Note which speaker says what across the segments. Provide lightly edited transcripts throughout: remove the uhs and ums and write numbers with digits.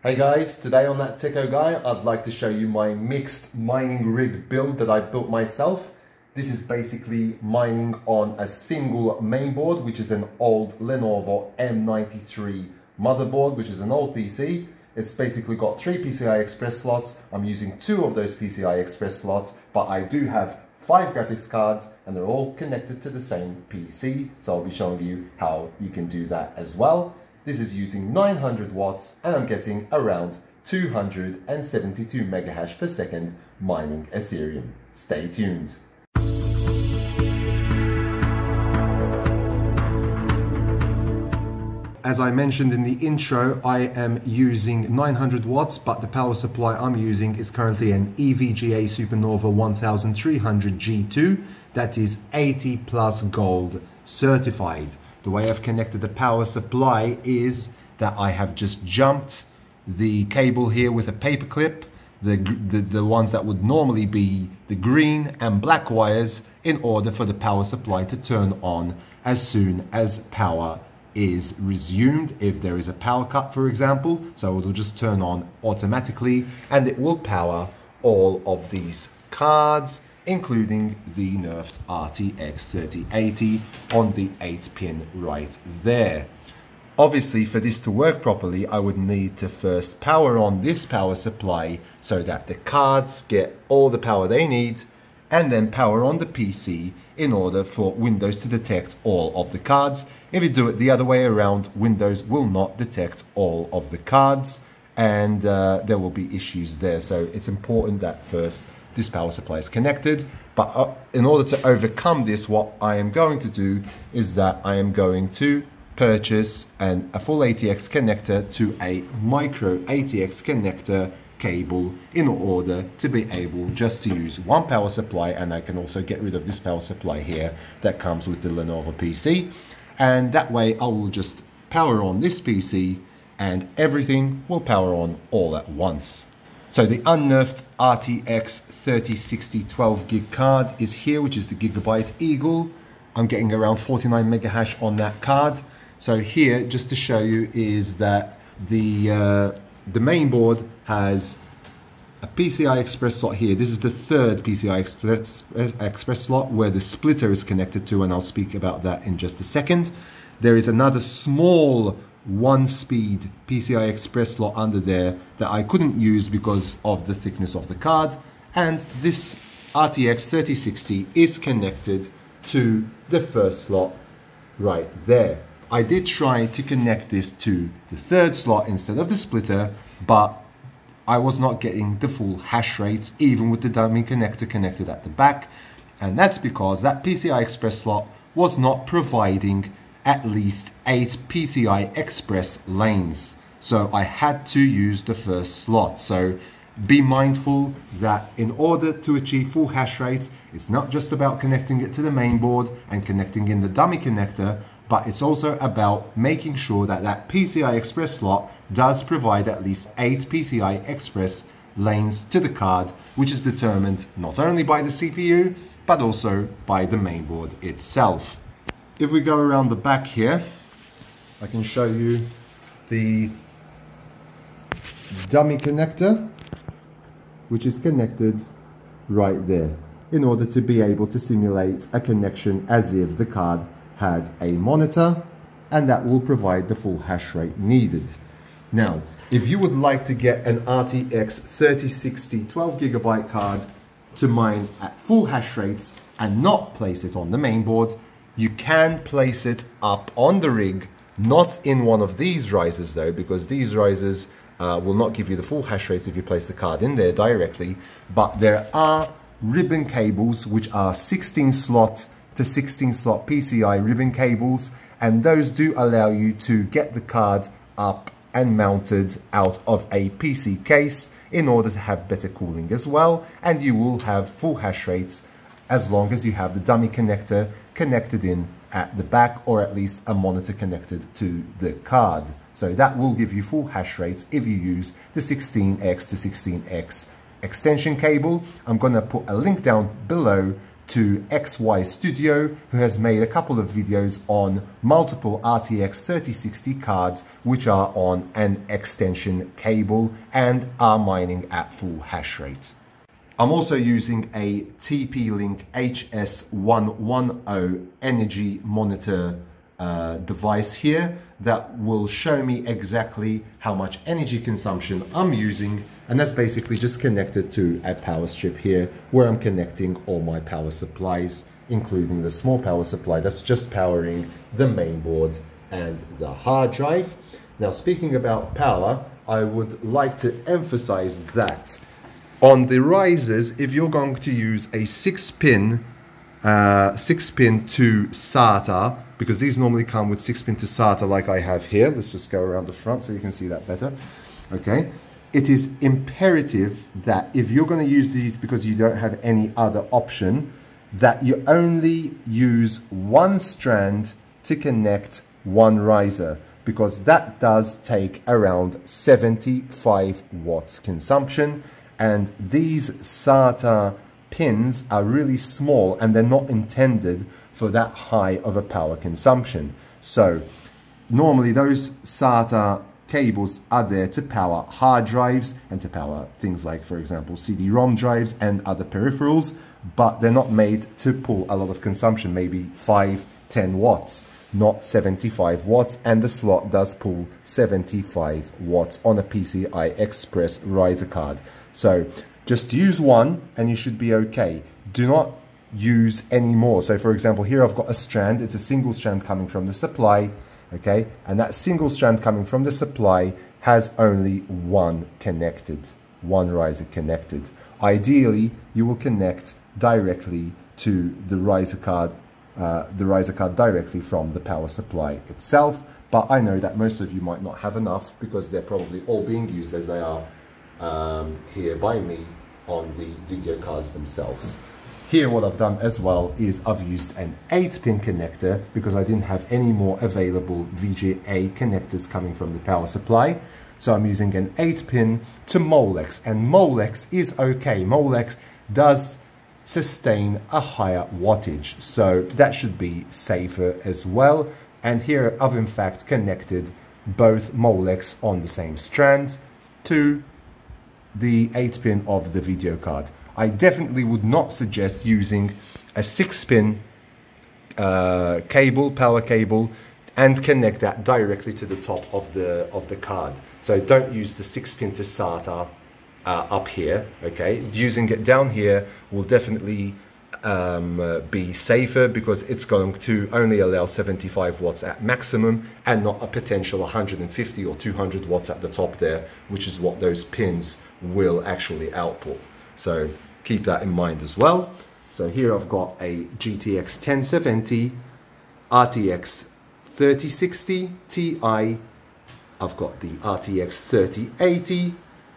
Speaker 1: Hey guys, today on That Techo Guy, I'd like to show you my mixed mining rig build that I built myself. This is basically mining on a single mainboard, which is an old Lenovo M93 motherboard, which is an old PC. It's basically got 3 PCI-Express slots. I'm using 2 of those PCI-Express slots, but I do have 5 graphics cards and they're all connected to the same PC. So I'll be showing you how you can do that as well. This is using 900 watts and I'm getting around 272 megahash per second mining Ethereum. Stay tuned. As I mentioned in the intro, I am using 900 watts, but the power supply I'm using is currently an NVidia Supernova 1300 G2 that is 80 plus gold certified. The way I've connected the power supply is that I have just jumped the cable here with a paper clip, the ones that would normally be the green and black wires, in order for the power supply to turn on as soon as power is resumed. If there is a power cut, for example, so it will just turn on automatically and it will power all of these cards, including the nerfed RTX 3080 on the 8-pin right there. Obviously, for this to work properly, I would need to first power on this power supply so that the cards get all the power they need, and then power on the PC in order for Windows to detect all of the cards. If you do it the other way around, Windows will not detect all of the cards, and there will be issues there. So it's important that first this power supply is connected. But in order to overcome this, what I am going to do is that I am going to purchase a full ATX connector to a micro ATX connector cable in order to be able just to use one power supply, and I can also get rid of this power supply here that comes with the Lenovo PC, and that way I will just power on this PC and everything will power on all at once. So the un-nerfed RTX 3060 12 gig card is here, which is the Gigabyte Eagle. I'm getting around 49 megahash on that card. So here, just to show you, is that the main board has a PCI-Express slot here. This is the third PCI-Express slot where the splitter is connected to, and I'll speak about that in just a second. There is another small one-speed PCI-Express slot under there that I couldn't use because of the thickness of the card, and this RTX 3060 is connected to the first slot right there. I did try to connect this to the third slot instead of the splitter, but I was not getting the full hash rates even with the dummy connector connected at the back, and that's because that PCI-Express slot was not providing at least 8 PCI-Express lanes. So I had to use the first slot. So be mindful that in order to achieve full hash rates, it's not just about connecting it to the main board and connecting in the dummy connector, but it's also about making sure that that PCI-Express slot does provide at least 8 PCI-Express lanes to the card, which is determined not only by the CPU, but also by the main board itself. If we go around the back here, I can show you the dummy connector, which is connected right there, in order to be able to simulate a connection as if the card had a monitor, and that will provide the full hash rate needed. Now, if you would like to get an RTX 3060 12 gigabyte card to mine at full hash rates and not place it on the main board, you can place it up on the rig, not in one of these risers though, because these risers will not give you the full hash rates if you place the card in there directly. But there are ribbon cables, which are 16 slot to 16 slot PCI ribbon cables, and those do allow you to get the card up and mounted out of a PC case in order to have better cooling as well, and you will have full hash rates as long as you have the dummy connector connected in at the back, or at least a monitor connected to the card. So that will give you full hash rates if you use the 16x to 16x extension cable. I'm going to put a link down below to XY Studio, who has made a couple of videos on multiple RTX 3060 cards which are on an extension cable and are mining at full hash rate. I'm also using a TP-Link HS110 energy monitor device here that will show me exactly how much energy consumption I'm using, and that's basically just connected to a power strip here where I'm connecting all my power supplies, including the small power supply that's just powering the main board and the hard drive. Now, speaking about power, I would like to emphasize that on the risers, if you're going to use a 6-pin to SATA, because these normally come with 6-pin to SATA like I have here. Let's just go around the front so you can see that better. Okay, it is imperative that if you're going to use these because you don't have any other option, that you only use one strand to connect one riser, because that does take around 75 watts consumption, and these SATA pins are really small and they're not intended for that high of a power consumption. So normally those SATA cables are there to power hard drives and to power things like, for example, CD-ROM drives and other peripherals, but they're not made to pull a lot of consumption, maybe 5-10 watts, not 75 watts, and the slot does pull 75 watts on a PCI-Express riser card. So just use one and you should be okay. Do not use any more. So for example, here I've got a strand, it's a single strand coming from the supply, okay, and that single strand coming from the supply has only one riser connected. Ideally, you will connect directly to the riser card directly from the power supply itself, but I know that most of you might not have enough because they're probably all being used as they are here by me on the video cards themselves. Here what I've done as well is I've used an 8-pin connector because I didn't have any more available VGA connectors coming from the power supply. So I'm using an 8-pin to Molex, and Molex is okay. Molex does sustain a higher wattage, so that should be safer as well. And here I've in fact connected both Molex on the same strand to the 8-pin of the video card. I definitely would not suggest using a 6-pin power cable, and connect that directly to the top of the card. So don't use the 6-pin to SATA up here. Okay, using it down here will definitely be safer because it's going to only allow 75 watts at maximum and not a potential 150 or 200 watts at the top there, which is what those pins will actually output. So keep that in mind as well. So here I've got a GTX 1070, RTX 3060 Ti, I've got the RTX 3080,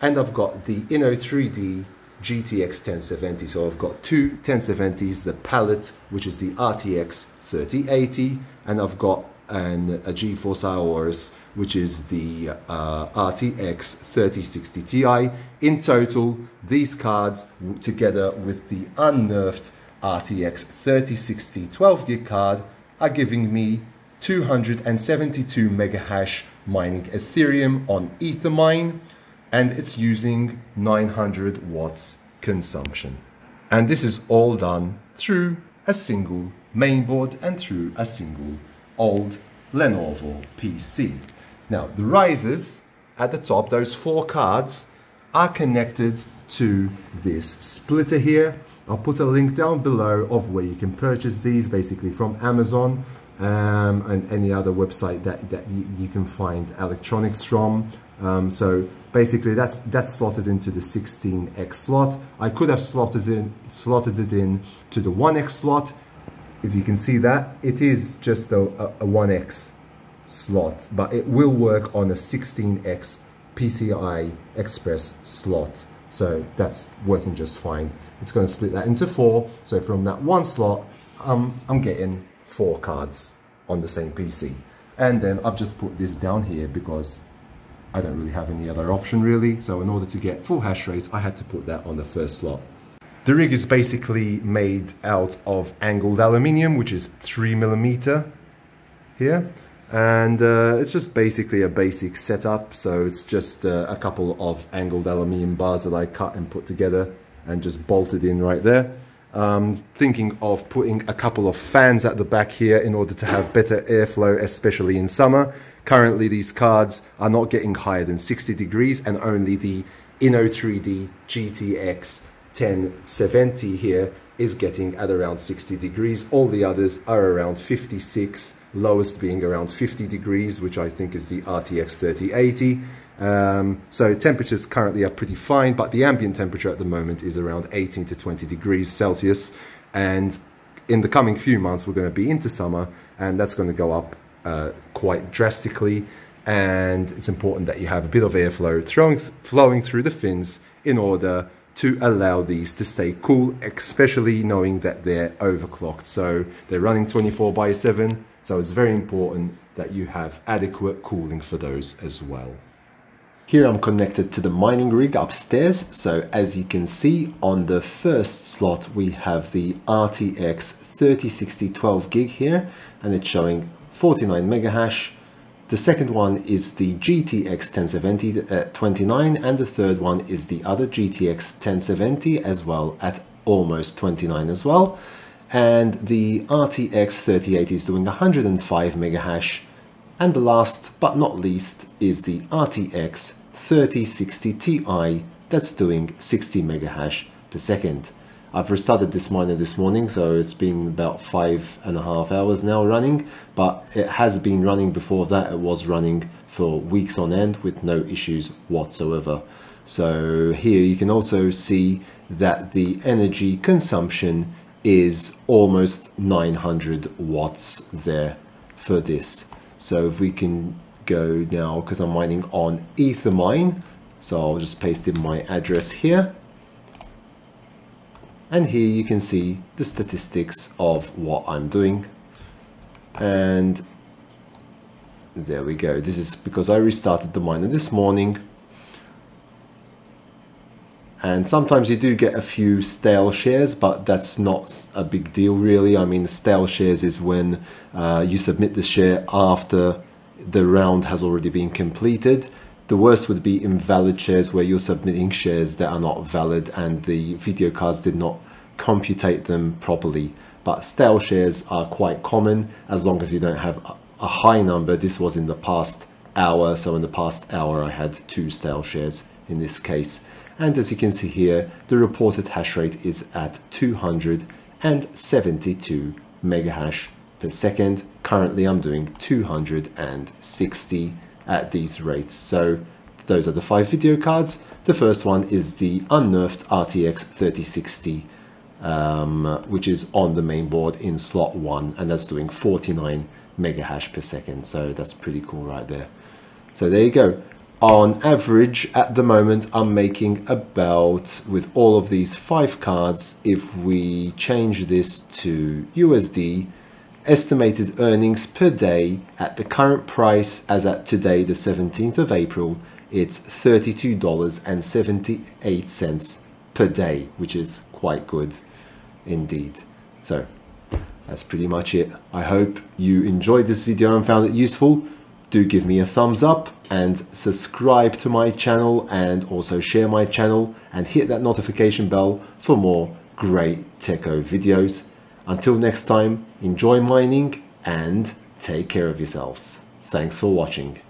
Speaker 1: and I've got the Inno3D GTX 1070. So I've got two 1070s, the palette, which is the RTX 3080, and I've got a GeForce Aorus, which is the RTX 3060 Ti. In total, these cards, together with the un-nerfed RTX 3060 12GB card, are giving me 272 megahash mining Ethereum on Ethermine, and it's using 900 watts consumption. And this is all done through a single mainboard and through a single old Lenovo PC. Now, the risers at the top, those 4 cards, are connected to this splitter here. I'll put a link down below of where you can purchase these, basically from Amazon and any other website that you can find electronics from. So basically that's slotted into the 16X slot. I could have slotted it in to the 1X slot. If you can see that, it is just a 1X slot, but it will work on a 16X PCI-Express slot. So that's working just fine. It's going to split that into 4. So from that one slot, I'm getting 4 cards on the same PC. And then I've just put this down here because I don't really have any other option really. So in order to get full hash rate, I had to put that on the first slot. The rig is basically made out of angled aluminium, which is 3mm here. And it's just basically a basic setup. So it's just a couple of angled aluminium bars that I cut and put together and just bolted in right there. Thinking of putting a couple of fans at the back here in order to have better airflow, especially in summer. Currently these cards are not getting higher than 60 degrees, and only the Inno3D GTX 1070 here is getting at around 60 degrees. All the others are around 56, lowest being around 50 degrees, which I think is the RTX 3080. So temperatures currently are pretty fine, but the ambient temperature at the moment is around 18 to 20 degrees Celsius. And in the coming few months, we're going to be into summer, and that's going to go up quite drastically. And it's important that you have a bit of airflow flowing through the fins in order to allow these to stay cool, especially knowing that they're overclocked. So they're running 24/7. So it's very important that you have adequate cooling for those as well. Here I'm connected to the mining rig upstairs. So as you can see, on the first slot, we have the RTX 3060 12 gig here, and it's showing 49 megahash. The second one is the GTX 1070 at 29, and the third one is the other GTX 1070 as well at almost 29 as well. And the RTX 3080 is doing 105 megahash. And the last but not least is the RTX 3060 Ti that's doing 60 megahash per second. I've restarted this miner this morning, so it's been about 5.5 hours now running, but it has been running before that. It was running for weeks on end with no issues whatsoever. So here you can also see that the energy consumption is almost 900 watts there for this. So if we can go now, because I'm mining on Ethermine, so I'll just paste in my address here. And here you can see the statistics of what I'm doing. And there we go. This is because I restarted the miner this morning. And sometimes you do get a few stale shares, but that's not a big deal really. I mean, stale shares is when you submit the share after the round has already been completed. The worst would be invalid shares, where you're submitting shares that are not valid and the video cards did not computate them properly. But stale shares are quite common as long as you don't have a high number. This was in the past hour, so in the past hour I had 2 stale shares in this case. And as you can see here, the reported hash rate is at 272 megahash per second. Currently I'm doing 260 at these rates. So those are the 5 video cards. The first one is the un-nerfed RTX 3060, which is on the main board in slot 1, and that's doing 49 megahash per second. So that's pretty cool right there. So there you go. On average, at the moment, I'm making about, with all of these 5 cards, if we change this to USD, estimated earnings per day at the current price as at today, the 17th of April, it's $32.78 per day, which is quite good indeed. So that's pretty much it. I hope you enjoyed this video and found it useful. Do give me a thumbs up and subscribe to my channel, and also share my channel and hit that notification bell for more great techo videos. Until next time, enjoy mining and take care of yourselves. Thanks for watching.